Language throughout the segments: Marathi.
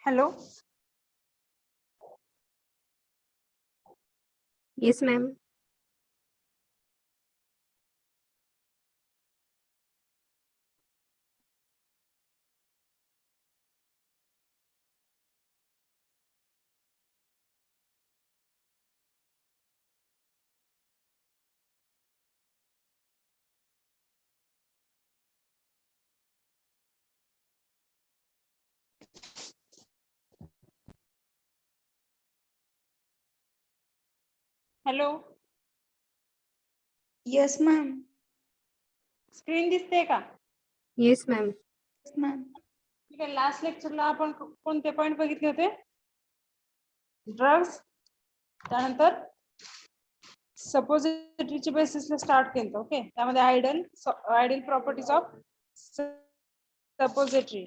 Hello. Yes, ma'am. Hello. Yes, ma'am. Screen दिसते का? Yes, ma'am. Yes, ma'am. ठीक आहे. लास्ट लेक्चरला आपण कोणते पॉइंट बघितले होते? ड्रग्स, त्यानंतर सपोजिटरीच्या बेसिसला स्टार्ट केलं. ओके, त्यामध्ये ideal properties of suppository.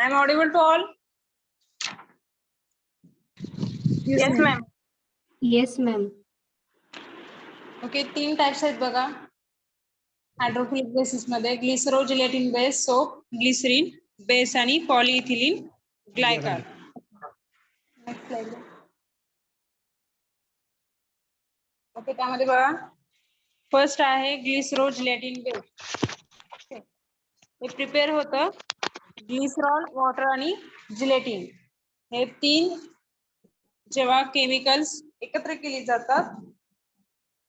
I am audible to all? Yes, ma'am. Yes, ma'am. Okay, 3 types आहेत बघा हायड्रोफिलिक बेसिस मध्ये. ग्लिसरोजिलेटिन बेस, सोप, ग्लिसरीन बेस आणि पॉलिइथिलीन ग्लायकॉल. Next slide. ओके, त्यामध्ये बघा फर्स्ट आहे ग्लिसरोजिलेटिन बेस. हे प्रिपेअर होतं ग्लिसरॉल, वॉटर आणि जिलेटिन हे 3 जेव्हा केमिकल्स एकत्र केली जातात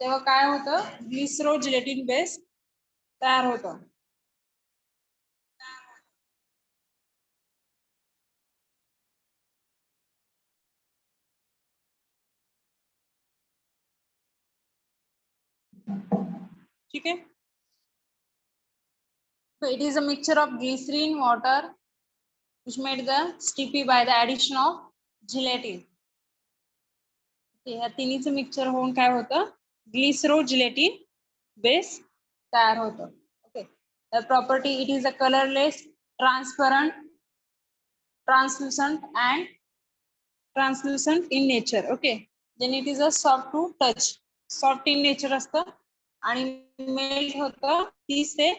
तेव्हा काय होतं? ग्लिसरोजिलेटिन बेस तयार होतं. ठीक आहे. So it is a mixture of glycerin, water, which made the stiffy by the addition of gelatin. या तिन्हीचं मिक्सचर होऊन काय होतं? ग्लिसरोजिलेटिन बेस तयार होतं. Okay, the property, it is a colorless, transparent, translucent and translucent in nature. Okay, then it is a soft to touch, soft in nature असतं आणि मेल्ट होतं 30 ते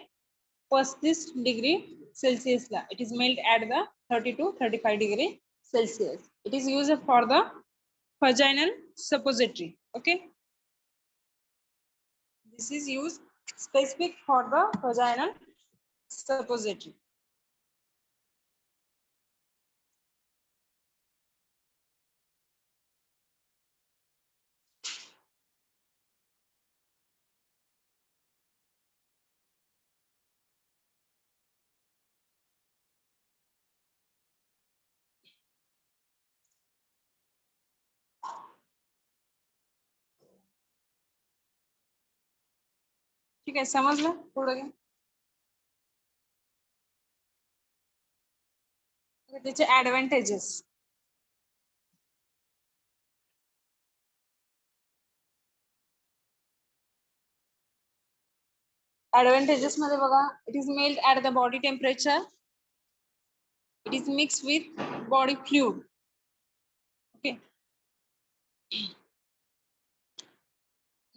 35 degree सेल्सियसला. It is melt at the 30 to 35 degree Celsius. It is used for the vaginal suppository. Okay, this is used specific for the vaginal suppository. ठीक आहे, समजलं? पुढे घ्या. त्याचे ऍडव्हान्टेजेस. Advantages मध्ये बघा, it is melt at the body temperature, it is mixed with body fluid. Okay,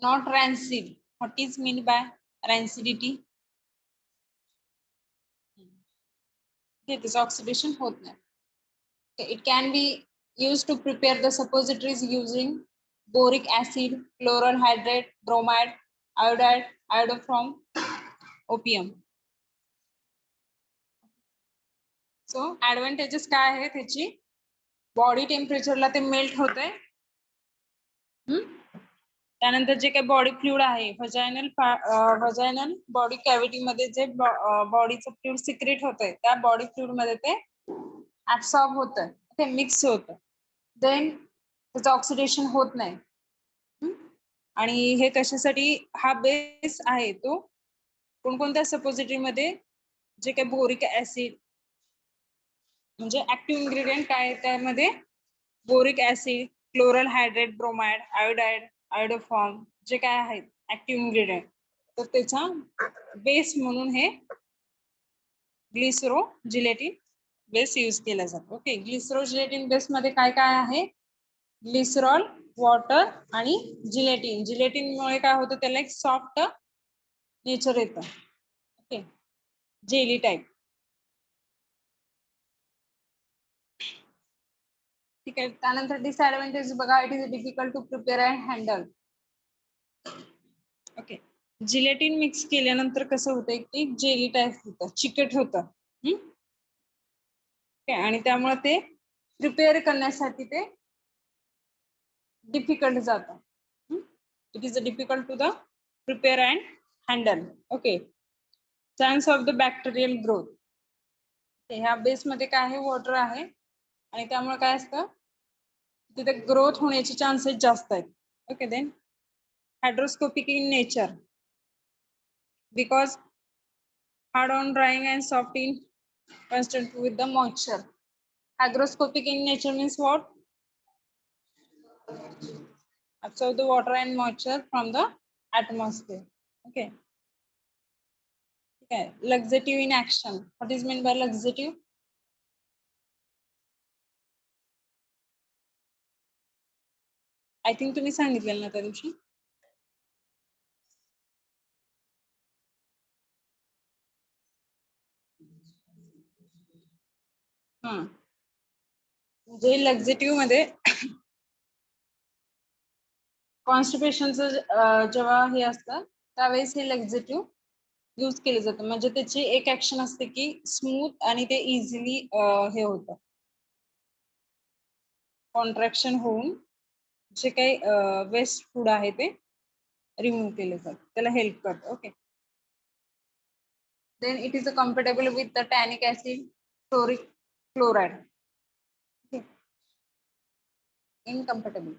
not rancid. What is meant by rancidity? This oxidation होत नाही. Okay, it can be used to prepare the suppositories using boric acid, chloral hydrate, bromide, iodide, iodoform, opium. So advantages काय आहे त्याची? बॉडी टेम्परेचरला ते मेल्ट होते. त्यानंतर जे काही बॉडी फ्लुइड आहे, व्हजायनल बॉडी कॅव्हिटी मध्ये जे बॉडीचं फ्लुइड सिक्रेट होतंय, त्या बॉडी फ्लुइड मध्ये ते ऍब्सॉर्ब होतं, ते मिक्स होतं. देन त्याचं ऑक्सिडेशन होत नाही. आणि हे कशासाठी? हा बेस आहे तो कोणकोणत्या सपोजिटरी मध्ये जे काही बोरिक ऍसिड म्हणजे ऍक्टिव्ह इन्ग्रेडियंट काय आहे त्यामध्ये? Boric acid, chloral hydrate, bromide, iodide, iodoform जे काय आहेत ऍक्टिव्ह इन्ग्रेडियंट, तर त्याचा बेस म्हणून हे ग्लिसरो जिलेटिन बेस यूज केला जातो. ओके, ग्लिसरो जिलेटिन बेस मध्ये काय काय आहे? ग्लिसरॉल, वॉटर आणि जिलेटिन. जिलेटिन मुळे काय होतं? त्याला एक सॉफ्ट नेचर येतं. Okay, jelly type. ठीक आहे. त्यानंतर डिसएडव्हान्टेज बघा, it is difficult to prepare and handle. Okay, gelatin mix केल्यानंतर कसं होतं की जेली टाइप होतं, चिकट होतं. आणि त्यामुळे ते प्रिपेअर करण्यासाठी ते डिफिकल्ट जातं. It is difficult to the prepare and handle. Okay, chance of the bacterial growth. ह्या बेस मध्ये काय आहे? वॉटर आहे आणि त्यामुळे काय असतं? तिथे ग्रोथ होण्याचे चान्सेस जास्त आहेत. Okay, then hydroscopic in nature because hard on drying and soft in constant with the moisture. Hygroscopic in nature means what? Absorb the water and moisture from the atmosphere. Okay. Okay. Laxative in action. What is meant by laxative? I think तुम्ही सांगितलेलं ना त्या दिवशी. म्हणजे लक्झेटिव्ह मध्ये कॉन्स्टिपेशनचं जेव्हा हे असतं त्यावेळेस हे लक्झेटिव्ह यूज केले जातं. म्हणजे त्याची एक ऍक्शन असते की स्मूथ आणि ते इझिली हे होतं, कॉन्ट्रॅक्शन होऊन जे काही वेस्ट फूड आहे ते रिमूव्ह केले जातात, त्याला हेल्प करतं. Okay, then it is comfortable with the tannic acid, ferric chloride. Uncomfortable.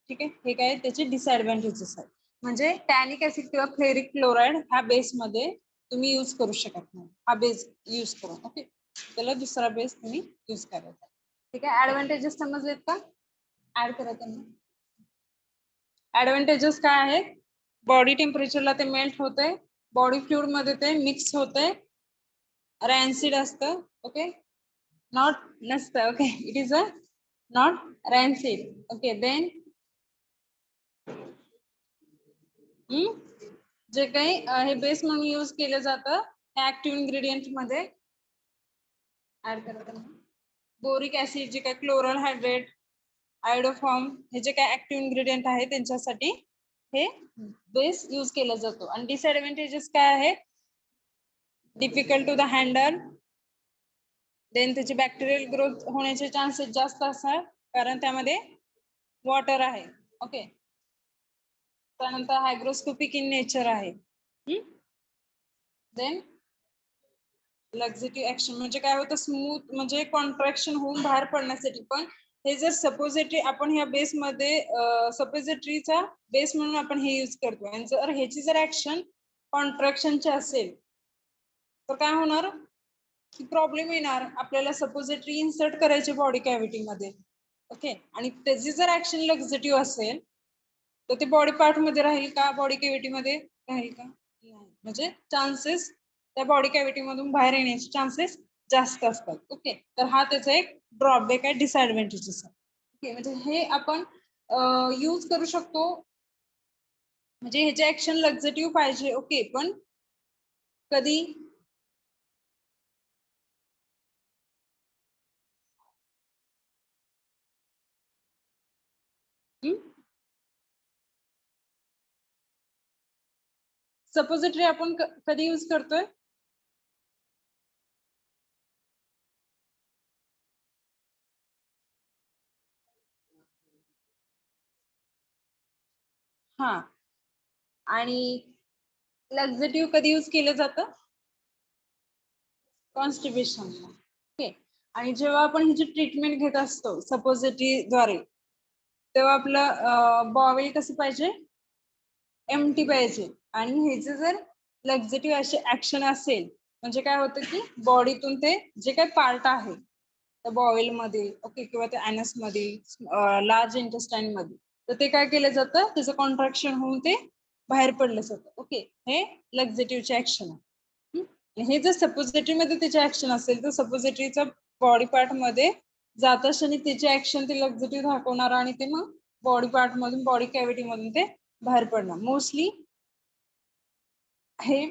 ठीक आहे, हे काय त्याचे डिसएडव्हान्टेजेस आहेत. म्हणजे टॅनिक ऍसिड किंवा फ्लोरिक क्लोराइड ह्या बेस मध्ये तुम्ही यूज करू शकत नाही, हा बेस यूज करून. ओके, त्याला दुसरा बेस तुम्ही यूज करायचा. ठीक आहे, ऍडव्हान्टेजेस समजलेत का? ऍड करा त्यांना. ऍडव्हान्टेजेस काय आहेत? बॉडी टेम्परेचरला ते मेल्ट होते, बॉडी फ्लुइड मध्ये ते मिक्स होते, रॅन्सिड असतं. ओके, नॉट नसतं. Okay, it is a not rancid. Okay, then जे काही हे बेस म्हणून यूज केलं जातं ऍक्टिव्ह इन्ग्रेडियंट मध्ये ऍड करतात. बोरिक ऍसिड, जे काही क्लोरल हायड्रेट, आयोडोफॉर्म हे जे काही ऍक्टिव्ह इन्ग्रेडियंट आहे त्यांच्यासाठी हे बेस यूज केला जातो. आणि डिसएडव्हान्टेजेस काय आहेत? Difficult to the handle, then त्याची बॅक्टेरियल ग्रोथ होण्याचे चान्सेस जास्त असतात कारण त्यामध्ये वॉटर आहे. ओके, त्यानंतर हायग्रोस्कोपिक इन नेचर आहे. देन लक्झेटिव्ह ऍक्शन म्हणजे काय होतं? स्मूथ म्हणजे कॉन्ट्रॅक्शन होऊन बाहेर पडण्यासाठी. पण हे जर सपोजिटरी आपण ह्या बेस मध्ये सपोजिटरीचा बेस म्हणून आपण हे यूज करतो आणि जर ह्याची जर ऍक्शन कॉन्ट्रॅक्शनची असेल तर काय होणार की प्रॉब्लेम येणार. आपल्याला सपोजिटरी इन्सर्ट करायची बॉडी कॅव्हिटी मध्ये. ओके, आणि त्याची जर ऍक्शन लक्झेटिव्ह असेल तर ते बॉडी पार्ट मध्ये राहील का? बॉडी कॅव्हिटी मध्ये राहील का? नाही. म्हणजे चान्सेस त्या बॉडी कॅव्हिटी मधून बाहेर येण्याचे चान्सेस जास्त असतात. ओके, तर हा त्याचा एक ड्रॉबॅक आहे, डिसएडव्हान्टेजेस आहे. ओके, म्हणजे हे आपण यूज करू शकतो. म्हणजे ह्याचे ऍक्शन लक्झेटिव्ह पाहिजे. ओके, पण कधी सपोजिटरी आपण कधी यूज करतोय? हा, आणि लॅक्झेटिव्ह कधी यूज केलं जातं? कॉन्स्टिपेशन. ओके. आणि जेव्हा आपण ह्याची ट्रीटमेंट घेत असतो सपोजिटरी द्वारे, तेव्हा आपलं बॉवेल कसं पाहिजे? एम्प्टी पाहिजे. आणि ह्याचे जर लॅक्झेटिव्ह असे ऍक्शन असेल, म्हणजे काय होतं की बॉडीतून ते जे काही पार्ट आहे त्या बॉवेल मध्ये, ओके, किंवा त्या ऍनस मध्ये, लार्ज इंटेस्टाईन मध्ये, तर ते काय केलं जातं, त्याचं कॉन्ट्रॅक्शन होऊन ते बाहेर पडलं जातं. ओके, हे लॅक्झेटिव्हचे ऍक्शन आहे. हे जर सपोजिटरी मध्ये त्याचे ऍक्शन असेल तर सपोजिटरीचा बॉडी पार्ट मध्ये जात आणि त्याचे ऍक्शन ते लॅक्झेटिव्ह दाखवणार आणि ते मग बॉडी पार्ट मधून, बॉडी कॅव्हिटी मधून ते बाहेर पडणार मोस्टली. हे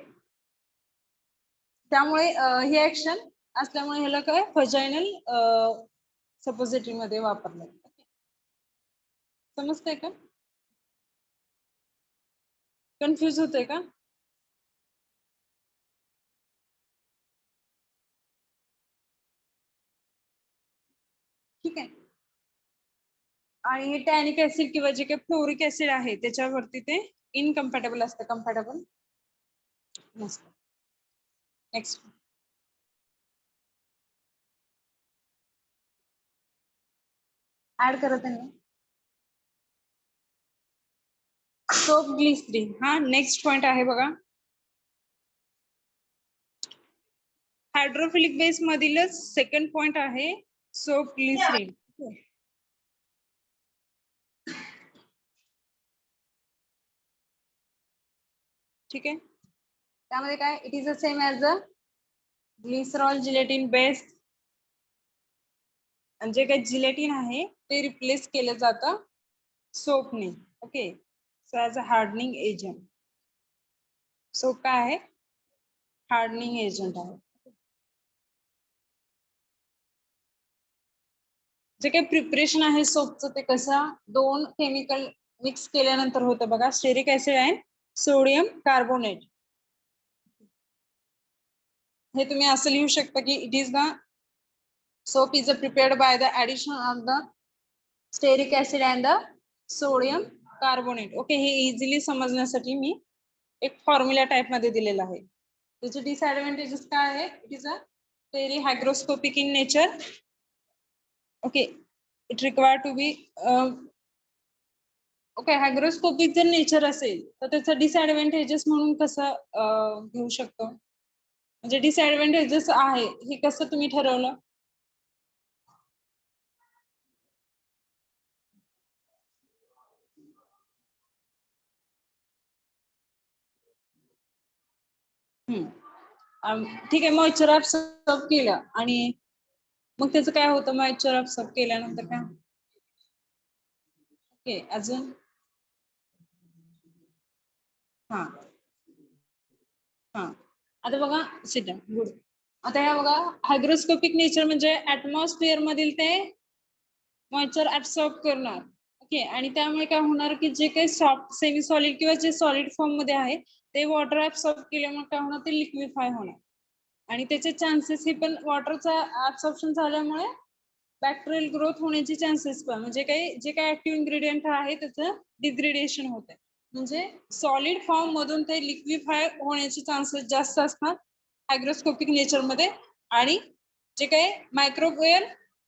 त्यामुळे हे ऍक्शन असल्यामुळे ह्याला काय व्हजायनल सपोजिटरी मध्ये वापरलं. समजतंय का? कन्फ्युज होतंय का? ठीक आहे. आणि हे टॅनिक ऍसिड किंवा जे काही फ्लोरिक ऍसिड आहे त्याच्यावरती ते इनकम्पॅटेबल असतं, कम्पॅटेबल नसतं. नेक्स्ट, ऍड करत आहे. Soap glycerin. हा, नेक्स्ट पॉइंट आहे बघा. हायड्रोफिलिक बेस मधीलच सेकंड पॉइंट आहे सोप ग्लिसरीन. ठीक आहे. त्यामध्ये काय, it is the same as a glycerol gelatin based. जे काही जिलेटिन आहे ते रिप्लेस केलं जातं सोपने. Okay, so as a hardening agent. Soap काय आहे? हार्डनिंग एजंट आहे. जे काही प्रिपरेशन आहे सोपचं ते कसं, दोन केमिकल मिक्स केल्यानंतर होतं बघा, स्टेरिक ऍसिड आणि सोडियम कार्बोनेट. हे तुम्ही असं लिहू शकता की it is the soap is prepared by the addition of the stearic acid and the sodium carbonate. Okay, हे इझिली समजण्यासाठी मी एक फॉर्म्युला टाइप मध्ये दिलेला आहे. त्याचे डिसएडव्हांटेजेस काय आहे? It is a very hygroscopic in nature. Okay, it require to be okay, hygroscopic जर नेचर असेल तर त्याचं डिसएडव्हांटेजेस म्हणून कसं घेऊ शकतो? म्हणजे डिसएडव्हांटेजेस आहे हे कसं तुम्ही ठरवलं? ठीक आहे, मॉइश्चर ऍब्सॉर्ब केलं आणि मग त्याचं काय होतं? मॉइश्चर ऍब्सॉर्ब केल्यानंतर काय? ओके, अजून? हा हा, आता बघा, सिट डाऊन, गुड. आता हे बघा, हायग्रोस्कोपिक नेचर म्हणजे ऍटमॉस्फिअर मधील ते मॉइश्चर ऍब्सॉर्ब करणार. ओके, आणि त्यामुळे काय होणार की जे काही सॉफ्ट सेमी सॉलिड किंवा जे सॉलिड फॉर्म मध्ये आहे ते वॉटर ऍब्सॉर्ब केल्यामुळे काय होणार? ते लिक्विफाय होणार. आणि त्याचे चान्सेस हे पण वॉटरचा ऍब्सॉर्प्शन झाल्यामुळे बॅक्टेरियल ग्रोथ होण्याचे चान्सेस पण, म्हणजे काही जे काही ऍक्टिव्ह इन्ग्रेडियंट आहे त्याचं डिग्रेडेशन होत आहे. म्हणजे सॉलिड फॉर्म मधून ते लिक्विफाय होण्याचे चान्सेस जास्त असतात हायग्रोस्कोपिक नेचर मध्ये. आणि जे काही मायक्रोबियल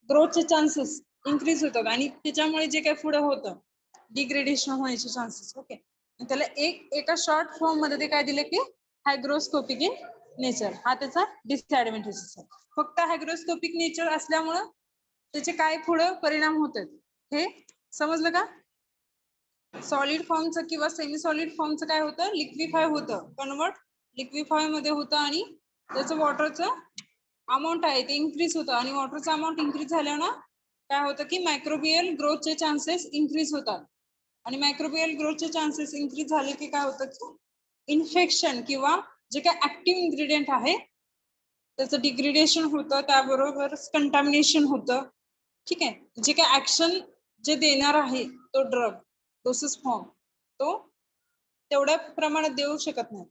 ग्रोथचे चान्सेस इन्क्रीज होतात आणि त्याच्यामुळे जे काही पुढे होतं डिग्रेडेशन होण्याचे चान्सेस. ओके, त्याला एका शॉर्ट फॉर्म मध्ये ते काय दिले की हायग्रोस्कोपिक इन नेचर. हा त्याचा डिसएडव्हांटेजेस आहे. फक्त हायग्रोस्कोपिक नेचर असल्यामुळं त्याचे काय पुढे परिणाम होतात हे समजलं का? सॉलिड फॉर्मचं किंवा सेमी सॉलिड फॉर्मचं काय होतं? लिक्विफाय होतं, कन्वर्ट लिक्विफाय मध्ये होतं आणि त्याचं वॉटरचं अमाऊंट आहे ते इन्क्रीज होतं. आणि वॉटरचं अमाऊंट इन्क्रीज झाल्यानं काय होतं की मायक्रोबियल ग्रोथचे चान्सेस इन्क्रीज होतात. आणि मायक्रोबियल ग्रोथचे चान्सेस इन्क्रीज झाले की काय होतं की इन्फेक्शन किंवा जे काही ऍक्टिव्ह इन्ग्रेडियंट आहे त्याचं डिग्रेडेशन होतं, त्याबरोबर कंटॅमिनेशन होतं. ठीक आहे, जे काही ऍक्शन जे देणार आहे तो ड्रग डोसेस फॉर्म तो तेवढ्या प्रमाणात देऊ शकत नाही.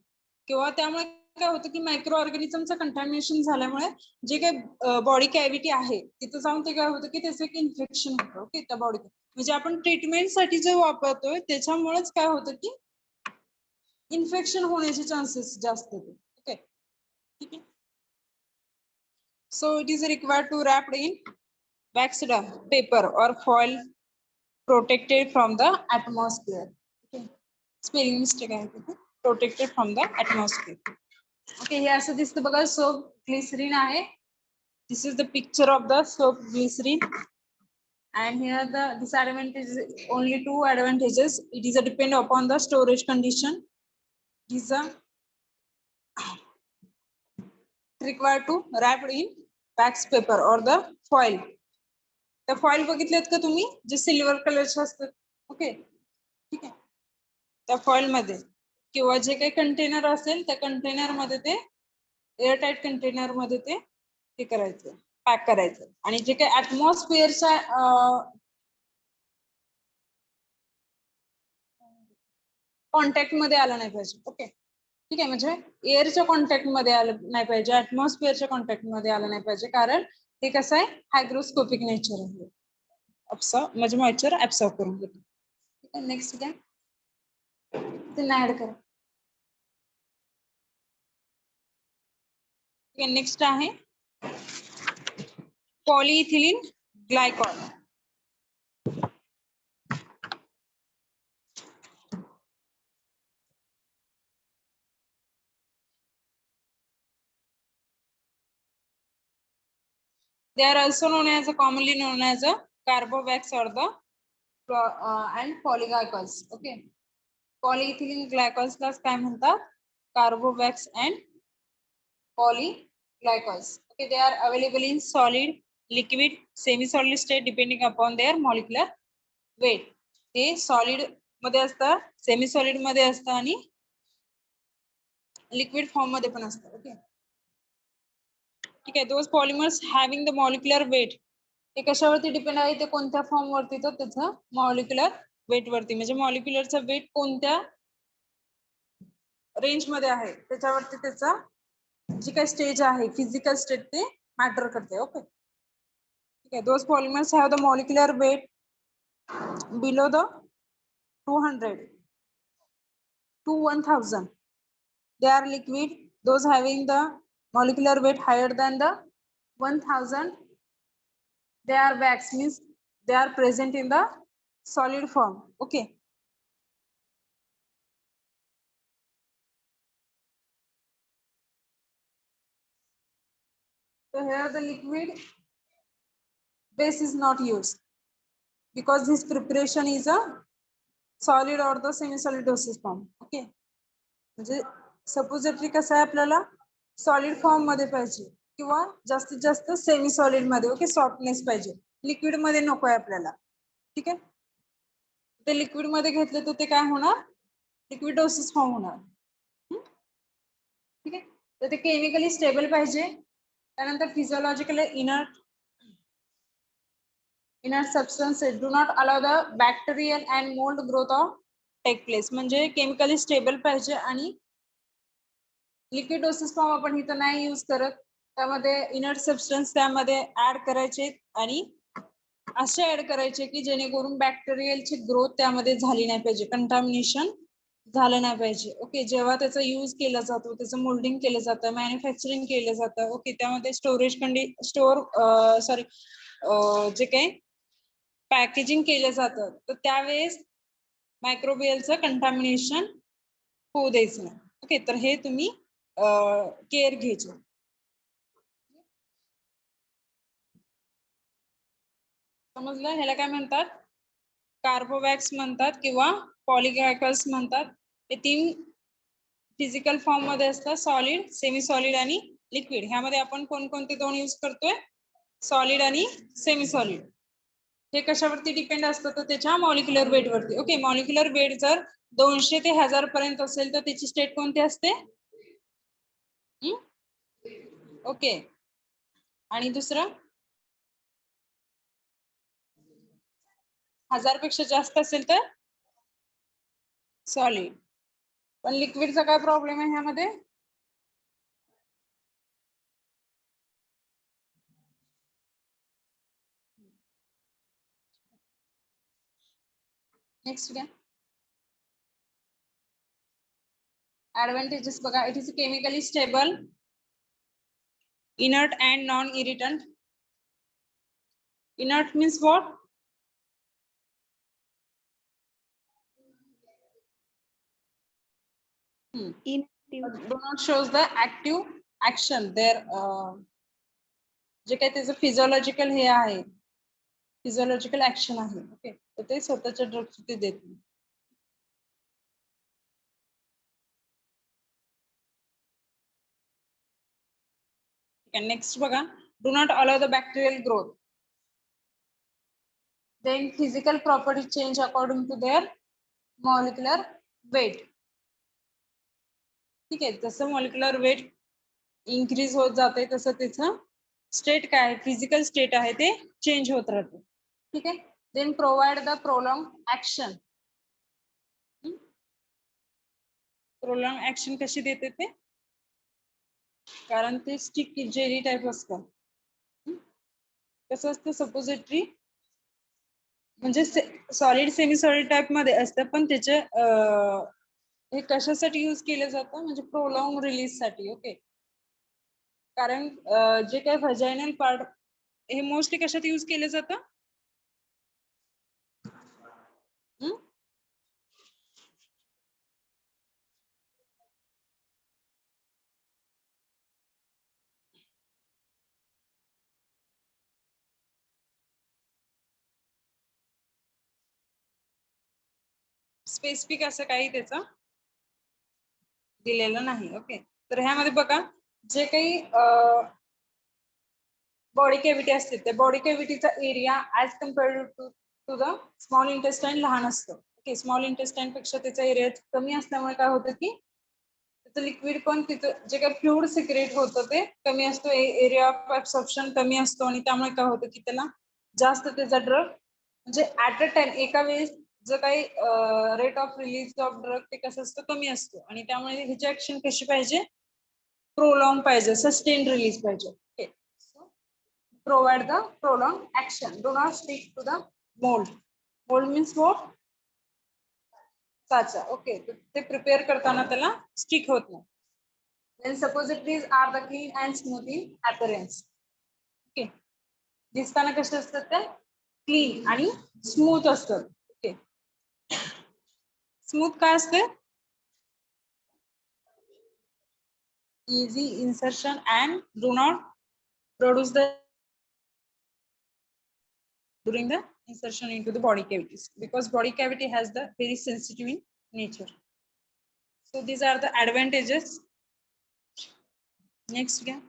किंवा त्यामुळे काय होतं की मायक्रो ऑर्गॅनिझमचं कंटॅमिनेशन झाल्यामुळे जे काही बॉडी कॅव्हिटी आहे तिथं जाऊन ते काय होतं की त्याचं एक इन्फेक्शन होतं. ओके, त्या बॉडी म्हणजे आपण ट्रीटमेंटसाठी जे वापरतोय त्याच्यामुळेच काय होतं की इन्फेक्शन होण्याचे चान्सेस जास्त होते. ओके, ठीक आहे. So it is required to wrapped in waxed paper or foil protected from the atmosphere. Okay, spelling mistake आहे तिथे. Protected from the atmosphere. Okay, हे असं दिसतं बघा, सोप ग्लिसरीन आहे. This is the picture of the soap glycerin, and here the disadvantages, only two advantages. It is a depend upon the storage condition. It is a required to wrap in wax paper or the foil. The foil बघितलेत का तुम्ही, जे सिल्वर कलरचे असतात. ओके, ठीक आहे. त्या फॉइल मध्ये किंवा जे काही कंटेनर असेल त्या कंटेनर मध्ये ते एअरटाईट कंटेनर मध्ये ते करायचं, पॅक करायचं. आणि जे काही ऍटमॉस्फिअरच्या कॉन्टॅक्ट मध्ये आलं नाही पाहिजे. ओके, ठीक आहे. म्हणजे एअरच्या कॉन्टॅक्ट मध्ये आलं नाही पाहिजे, ऍटमॉस्फिअरच्या कॉन्टॅक्ट मध्ये आलं नाही पाहिजे, कारण ते कसं आहे हायग्रोस्कोपिक नेचर आहे. म्हणजे मॉइश्चर ऍब्सॉर्ब करून घेतो. नेक्स्ट काय ते ऍड करा. नेक्स्ट आहे polyethylene glycol. They are also known as commonly known as a carbowax or the and polyglycols. Okay, polyethylene glycols ला काय म्हणतात, carbowax and polyglycols. Okay, they are available in solid, liquid, semi-solid state depending upon their molecular weight. ते solid मध्ये असतं, semi solid मध्ये असतं आणि liquid form मध्ये पण असतं. ओके, ठीक आहे. Those polymers having the molecular weight, ते कशावरती डिपेंड आहे, ते कोणत्या फॉर्म वरती, तर त्याचं मॉलिक्युलर वेट वरती, म्हणजे मॉलिक्युलरचा वेट कोणत्या रेंज मध्ये आहे त्याच्यावरती त्याचा जी काही स्टेज आहे फिजिकल स्टेट ते मॅटर करते. ओके, ठीक आहे. Those polymers have the molecular weight below the 200 to 1000. They are liquid. Those having the molecular weight higher than the 1000, they are wax, means they are present in the solid form. Okay, so here the liquid base is not used because this preparation is a solid or the semi solid dosage form. Okay, म्हणजे सपोजिटरी कसं आहे, आपल्याला सॉलिड फॉर्म मध्ये पाहिजे किंवा जास्तीत जास्त सेमी सॉलिड मध्ये. ओके, सॉफ्टनेस पाहिजे, लिक्विड मध्ये नको आहे आपल्याला. ठीक आहे, ते लिक्विड मध्ये घेतलं तर ते काय होणार, लिक्विड डोसेस फॉर्म होणार. ठीक आहे, तर ते केमिकली स्टेबल पाहिजे. त्यानंतर फिजिओलॉजिकली inert substances do not allow the bacterial and mold growth of take place. म्हणजे केमिकली स्टेबल पाहिजे आणि लिक्विड डोसेस फॉर्म आपण इथं नाही यूज करत, त्यामध्ये इनर्ट सबस्टन्स त्यामध्ये ऍड करायचे आणि असे ऍड करायचे की जेणेकरून बॅक्टेरियलची ग्रोथ त्यामध्ये झाली नाही पाहिजे, कंटामिनेशन झालं नाही पाहिजे. ओके, जेव्हा त्याचा यूज केला जातो, त्याचं मोल्डिंग केलं जातं, मॅन्युफॅक्चरिंग केलं जातं. ओके, त्यामध्ये जे काही पॅकेजिंग केलं जातं, तर त्यावेळेस मायक्रोबियलचं कंटामिनेशन होऊ द्यायचं नाही. ओके, तर हे तुम्ही केअर घ्यायचे. समजलं, ह्याला काय म्हणतात, कार्बोवॅक्स म्हणतात किंवा पॉलीग्लायकल्स म्हणतात. हे तीन फिजिकल फॉर्म मध्ये असतात, सॉलिड, सेमी सॉलिड आणि लिक्विड. ह्यामध्ये आपण कोणकोणते दोन यूज करतोय, सॉलिड आणि सेमी सॉलिड. हे कशावरती डिपेंड असतं, तर त्याच्या मॉलिक्युलर वेट वरती. ओके, मॉलिक्युलर वेट जर 200 ते 1000 पर्यंत असेल तर त्याची स्टेट कोणती असते. ओके, आणि दुसरं 1000 पेक्षा जास्त असेल तर सॉलिड. पण लिक्विडचा काय प्रॉब्लेम आहे ह्यामध्ये? नेक्स्ट घ्या. Advantages बघा, it is chemically stable, inert and non-irritant. Inert means what? Inactive. Do not shows the active action there. जे काही त्याचं फिजिओलॉजिकल हे आहे, फिजिओलॉजिकल ऍक्शन आहे, ओके, तर ते स्वतःच्या ड्रग्स ते देत नाही. नेक्स्ट बघा, do not allow the bacterial growth. Then physical properties change according to their molecular weight. ठीक आहे, जसं मॉलिक्युलर वेट इन्क्रीज होत जाते तसं त्याचं स्टेट काय आहे, फिजिकल स्टेट आहे ते चेंज होत राहते. ठीक आहे. Then provide the prolong action. Prolong action कशी देते ते? कारण ते स्टिक जेली टाईप असतं. कसं असतं, सपोजिटरी म्हणजे सॉलिड सेमी सॉलिड टाईप मध्ये असतं, पण त्याचे हे कशासाठी यूज केलं जातं, म्हणजे प्रोलॉंग रिलीज साठी. ओके, कारण जे काही व्हजायनल पार्ट हे मोस्टली कशात यूज केलं जातं? स्पेसिफिक असं काही त्याचं दिलेलं नाही. ओके, तर ह्यामध्ये बघा, जे काही बॉडी कॅव्हिटी असते त्या बॉडी कॅव्हिटीचा area as compared to the small intestine लहान असतं. ओके, स्मॉल इंटेस्टाईन पेक्षा त्याचा एरिया कमी असल्यामुळे काय होतं की त्याचं लिक्विड पण तिथं जे काही फ्लुइड सिक्रेट होतं ते कमी असतो, एरिया ऑफ ऍब्सॉर्प्शन कमी असतो, आणि त्यामुळे काय होतं की त्याला जास्त त्याचा ड्रग म्हणजे ऍट अ टाइम एका वेळेस जो काही rate of release of drug ते कसं असतं, कमी असतो, आणि त्यामुळे ह्याची ऍक्शन कशी पाहिजे, प्रोलॉंग पाहिजे, सस्टेन रिलीज पाहिजे. Okay, provide the prolonged action. Do not stick to the mold. Mold means what? साचा. ओके, ते प्रिपेअर करताना त्याला स्टिक होत नाही. Then suppositories are the clean and smooth in appearance. Okay, दिसताना कसे असतात ते क्लीन आणि स्मूथ असतात. ओके, स्मूथ काय असते? Easy insertion and do not produce the during the insertion into the body cavities, because body cavity has the very sensitive in nature. So these are the advantages. Next again.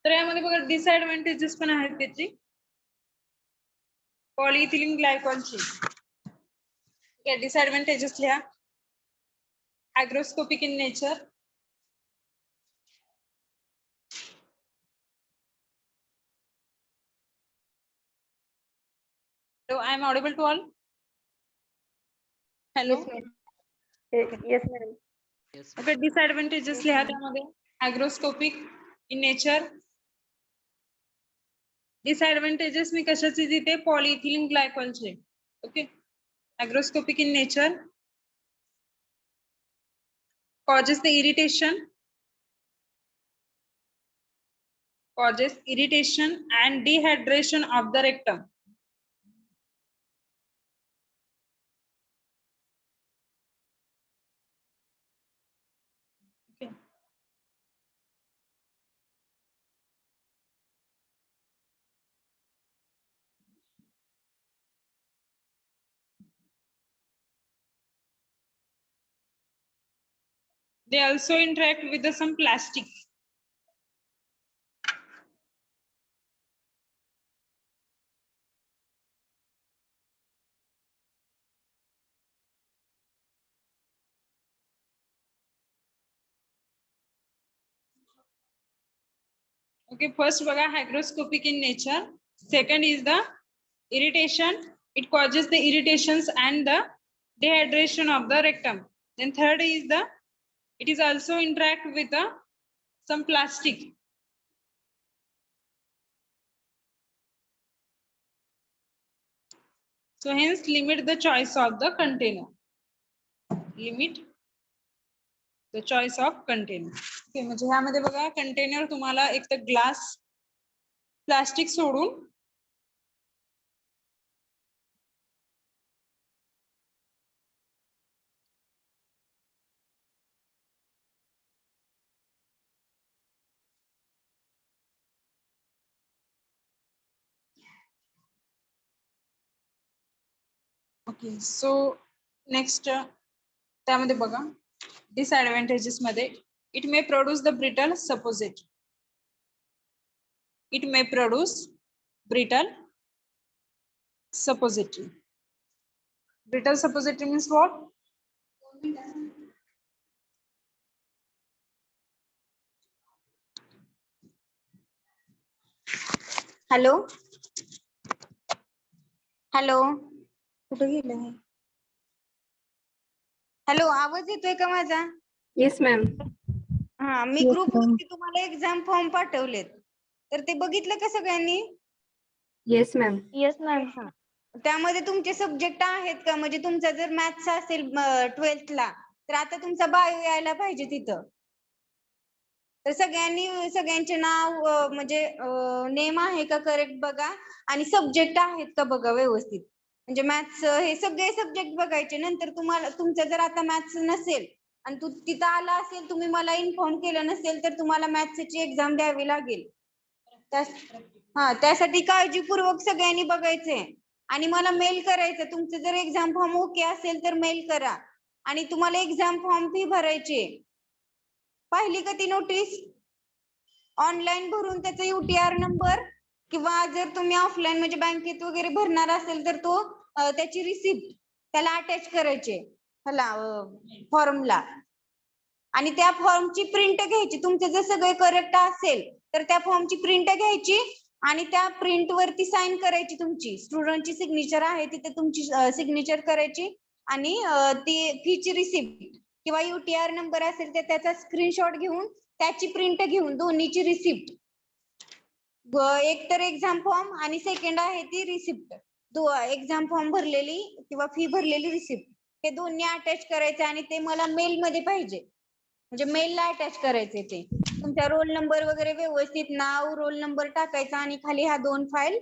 तर यामध्ये बघा डिसएडव्हान्टेजेस पण आहेत त्याची. पॉलिइथिलीन ग्लायकॉलची डिसएडव्हान्टेजेस लिहा. Hygroscopic in nature. So I am audible to all? Hello. Yes, madam. Okay, disadvantages लिहा त्यामध्ये. Hygroscopic in nature. डिसएडव्हान्टेजेस मी कशाची देते? पॉलिइथिलीन ग्लायकॉलचे. Okay, hygroscopic in nature. Causes the irritation. Causes irritation and dehydration of the rectum. Okay. They also interact with some plastic. Okay, first बघा hygroscopic in nature. Second is the irritation. It causes the irritations and the dehydration of the rectum. Then third is the it is also interact with the some plastic. So hence limit the choice of the container. Limit the choice of container. Okay, म्हणजे ह्यामध्ये बघा कंटेनर तुम्हाला एक तर ग्लास प्लास्टिक सोडून ओके सो नेक्स्ट त्यामध्ये बघा डिसएडव्हान्टेजेस मध्ये it may produce the brittle suppository. It may produce brittle suppository. Brittle suppository means what? Hello hello कुठे गेलं? हॅलो आवाज येतोय का माझा? Yes, ma'am. हा मी Yes, ग्रुप ma'am. वरती तुम्हाला एक्झाम फॉर्म पाठवलेत तर ते बघितलं का सगळ्यांनी? Yes, ma'am. Yes, ma'am. त्यामध्ये तुमचे सब्जेक्ट आहेत का? म्हणजे तुमचा जर मॅथ्स असेल 12th ला तर आता तुमचा बायो यायला पाहिजे तिथं. तर सगळ्यांनी सगळ्यांचे नाव म्हणजे नेम आहे का करेक्ट बघा आणि सब्जेक्ट आहेत का बघा व्यवस्थित. म्हणजे मॅथ्स हे सगळे सब्जेक्ट बघायचे. नंतर तुम्हाला तुमचं जर आता मॅथ्स नसेल आणि तू तिथं आला असेल तुम्ही मला इन्फॉर्म केलं नसेल तर तुम्हाला मॅथ्सची एक्झाम द्यावी लागेल. त्यासाठी काळजीपूर्वक सगळ्यांनी बघायचंय आणि मला मेल करायचं. तुमचं जर एक्झाम फॉर्म ओके असेल तर मेल करा. आणि तुम्हाला एक्झाम फॉर्म फी भरायची. पाहिली का ती नोटीस? ऑनलाईन भरून त्याचा UTR नंबर किंवा जर तुम्ही ऑफलाईन म्हणजे बँकेत वगैरे भरणार असेल तर तो त्याची रिसिप्ट त्याला अटॅच करायचे ह्याला फॉर्मला. आणि त्या फॉर्मची प्रिंट घ्यायची. तुमचं जर सगळे करेक्ट असेल तर त्या फॉर्मची प्रिंट घ्यायची आणि त्या प्रिंट वरती साइन करायची. तुमची स्टुडंटची सिग्नेचर आहे तिथे तुमची सिग्नेचर करायची आणि ती फीची रिसिप्ट किंवा UTR नंबर असेल तर त्याचा स्क्रीनशॉट घेऊन त्याची प्रिंट घेऊन दोन्हीची रिसिप्ट. एक तर एक्झाम फॉर्म आणि सेकंड आहे ती रिसिप्ट. एक्झाम फॉर्म भरलेली किंवा फी भरलेली रिसिप्ट हे दोन्ही अटॅच करायचे आणि ते मला मेल मध्ये पाहिजे. म्हणजे मेलला अटॅच करायचे. ते तुमचा रोल नंबर वगैरे व्यवस्थित नाव रोल नंबर टाकायचा आणि खाली ह्या दोन फाईल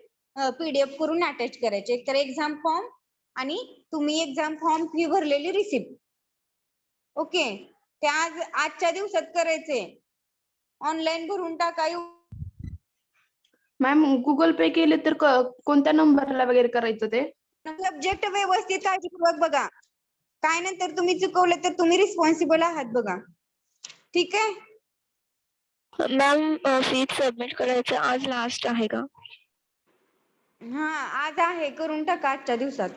PDF करून अटॅच करायचे. एक तर एक्झाम फॉर्म आणि तुम्ही एक्झाम फॉर्म फी भरलेली रिसिप्ट. ओके ते आजच्या दिवसात करायचे. ऑनलाईन भरून टाका. मॅम गुगल पे केले तर कोणत्या नंबरला वगैरे करायचं ते? सब्जेक्ट व्यवस्थित काळजीपूर्वक बघा. काय नंतर तुम्ही चुकवलं तर तुम्ही रिस्पॉन्सिबल आहात बघा. ठीक आहे. मॅम फीज सबमिट करायचं आज लास्ट आहे का? हा आज आहे करून टाका आजच्या दिवसात.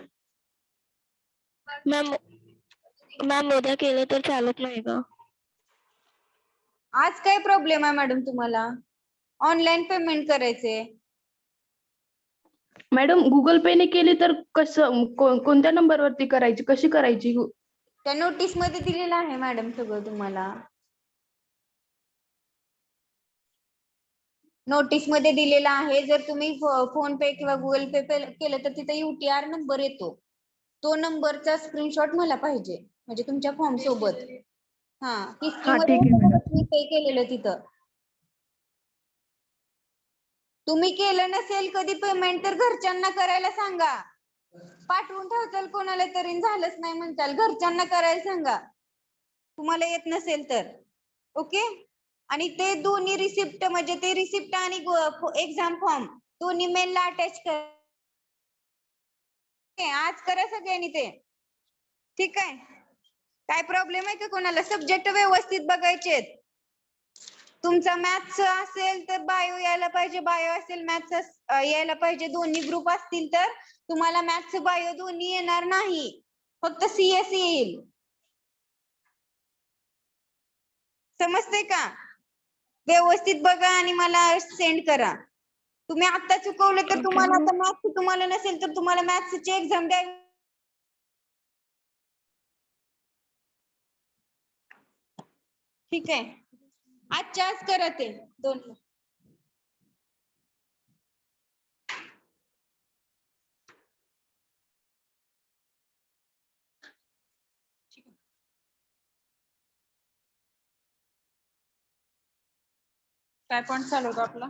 मॅम उद्या केलं तर चालत नाही का? आज काय प्रॉब्लेम आहे मॅडम तुम्हाला? ऑनलाईन पेमेंट करायचे. मॅडम गुगल पे ने केली तर कसं कोणत्या नंबरवरती करायची कशी करायची? त्या नोटीस मध्ये दिलेलं आहे मॅडम सगळं तुम्हाला. नोटीस मध्ये दिलेला आहे. जर तुम्ही फोन पे किंवा गुगल पे केलं तर तिथे UTR नंबर येतो. तो नंबरचा स्क्रीनशॉट मला पाहिजे म्हणजे तुमच्या फॉर्म सोबत. हा ठीक आहे मॅडम. मी पे केलेलं तिथं. तुम्ही केलं नसेल कधी पेमेंट तर घरच्यांना करायला सांगा. पाठवून ठेवताल कोणाला तरी झालंच नाही म्हणताल घरच्यांना करायला सांगा तुम्हाला येत नसेल तर. ओके आणि ते दोन्ही रिसिप्ट म्हणजे ते रिसिप्ट आणि एक्झाम फॉर्म दोन्ही मेलला अटॅच कर. आज करा सगळ्यांनी ते. ठीक आहे. काय प्रॉब्लेम आहे का कोणाला? सब्जेक्ट व्यवस्थित बघायचे. तुमचा मॅथ्स असेल तर बायो यायला पाहिजे. बायो असेल मॅथ्स यायला पाहिजे. दोन्ही ग्रुप असतील तर तुम्हाला मॅथ्स बायो दोन्ही येणार नाही. फक्त CS येईल. समजते का? व्यवस्थित बघा आणि मला सेंड करा. तुम्ही आता चुकवलं तर तुम्हाला आता मॅथ्स तुम्हाला नसेल तर तुम्हाला मॅथ्सची एक्झाम द्यावी. ठीक आहे, आजच्या आज करा ते 2. काय पॉईंट चालू होता आपला?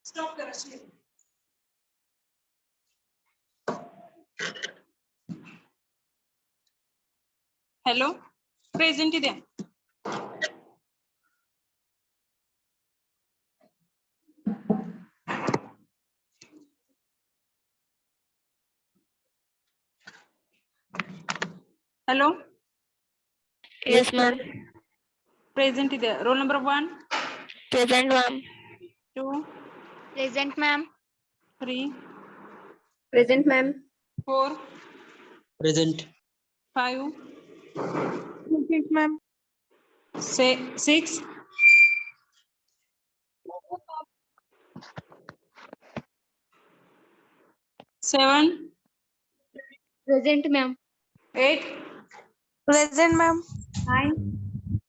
स्टॉप करा. हॅलो, प्रेझेंट द्या. Hello, Yes, ma'am. प्रेझेंट द्या. Roll number 1, Present, ma'am. 2, Present, ma'am. 3, Present, ma'am. 4, Present. 5, Present, ma'am. 6, 7, Present, ma'am. 8, Present, ma'am. 9,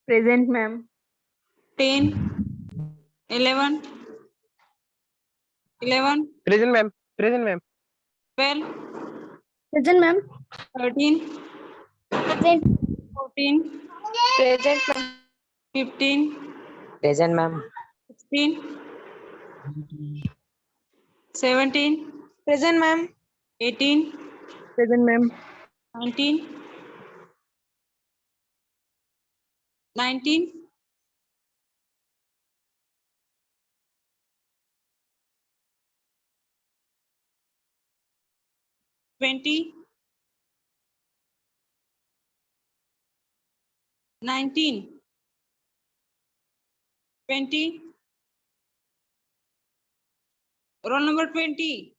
Present, ma'am. 10, 11, 11, Present, ma'am. Present, ma'am. 12, Present, ma'am. 13, Present. 14, Present, ma'am. 15, Present, ma'am. 16, 17, Present, ma'am. 18, Present, ma'am. 19, 19, 20, 19, 20, roll number 20,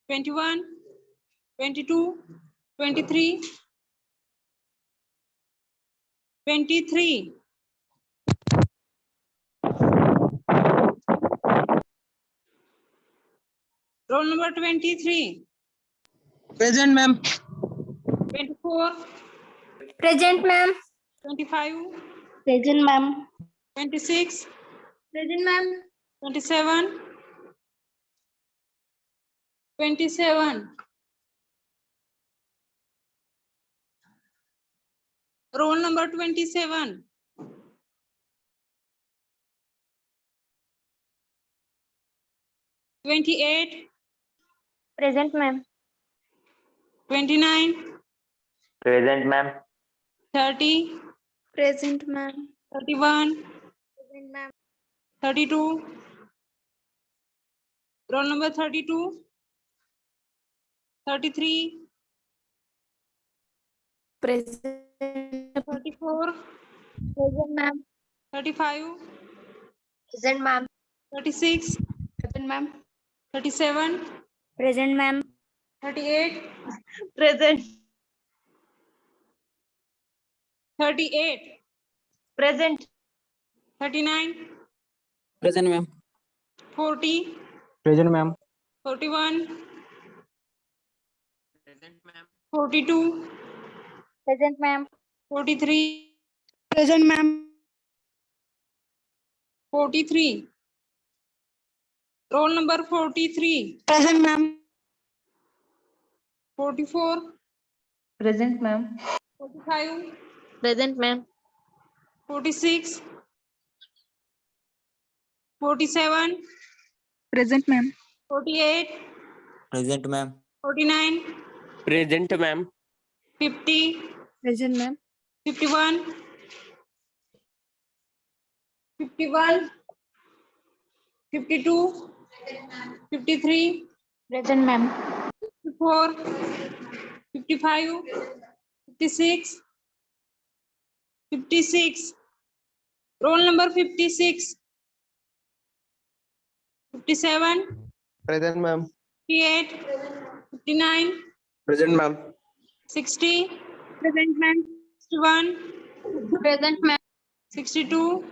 21, 22, 23, 23, roll number 23, Present, ma'am. 24, Present, ma'am. 25, Present, ma'am. 26, Present, ma'am. 27, 27, roll number 27, 28, Present, ma'am. 29, Present, ma'am. 30, Present, ma'am. 31, Present, ma'am. 32, roll number 32, 33, Present. 34, Present, ma'am. 35, Present, ma'am. 36, Present, ma'am. 37, Present, ma'am. 38, Present. 38, Present. 39, Present, ma'am. 40, Present, ma'am. 41, Present, ma'am. 42, Present, ma'am. 43, Present, ma'am. 43, roll number 43, Present, ma'am. 44, Present, ma'am. 45, Present, ma'am. 46, 47, Present, ma'am. 48, Present, ma'am. 49, Present, ma'am. 50, Present, ma'am. 51, 51, 52, 53, Present, ma'am. 54, 55, 56, 56. Roll number 56, 57, Present, ma'am. 58, 59, Present, ma'am. 60, Present, ma'am. 61, Present, ma'am. 62,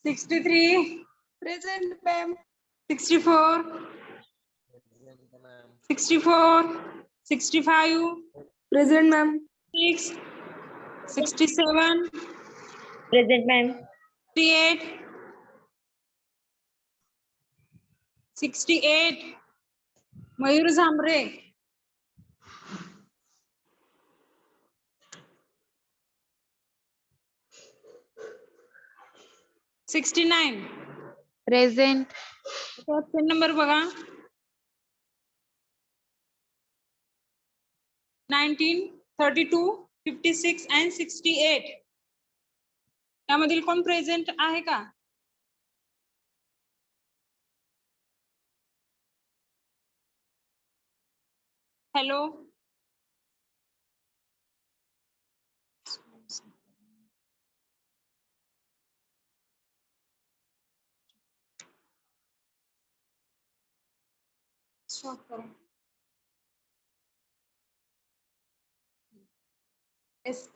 63, present ma'am 64, 64, 65, Present, ma'am. 6, 67, Present, ma'am. 68, 68. Mayur Jhambare. 69. Present. Option number बघा. 19, 32, 56 and 68. त्यामधील कोण प्रेझेंट आहे का? हॅलो. स्टॉप करो. एस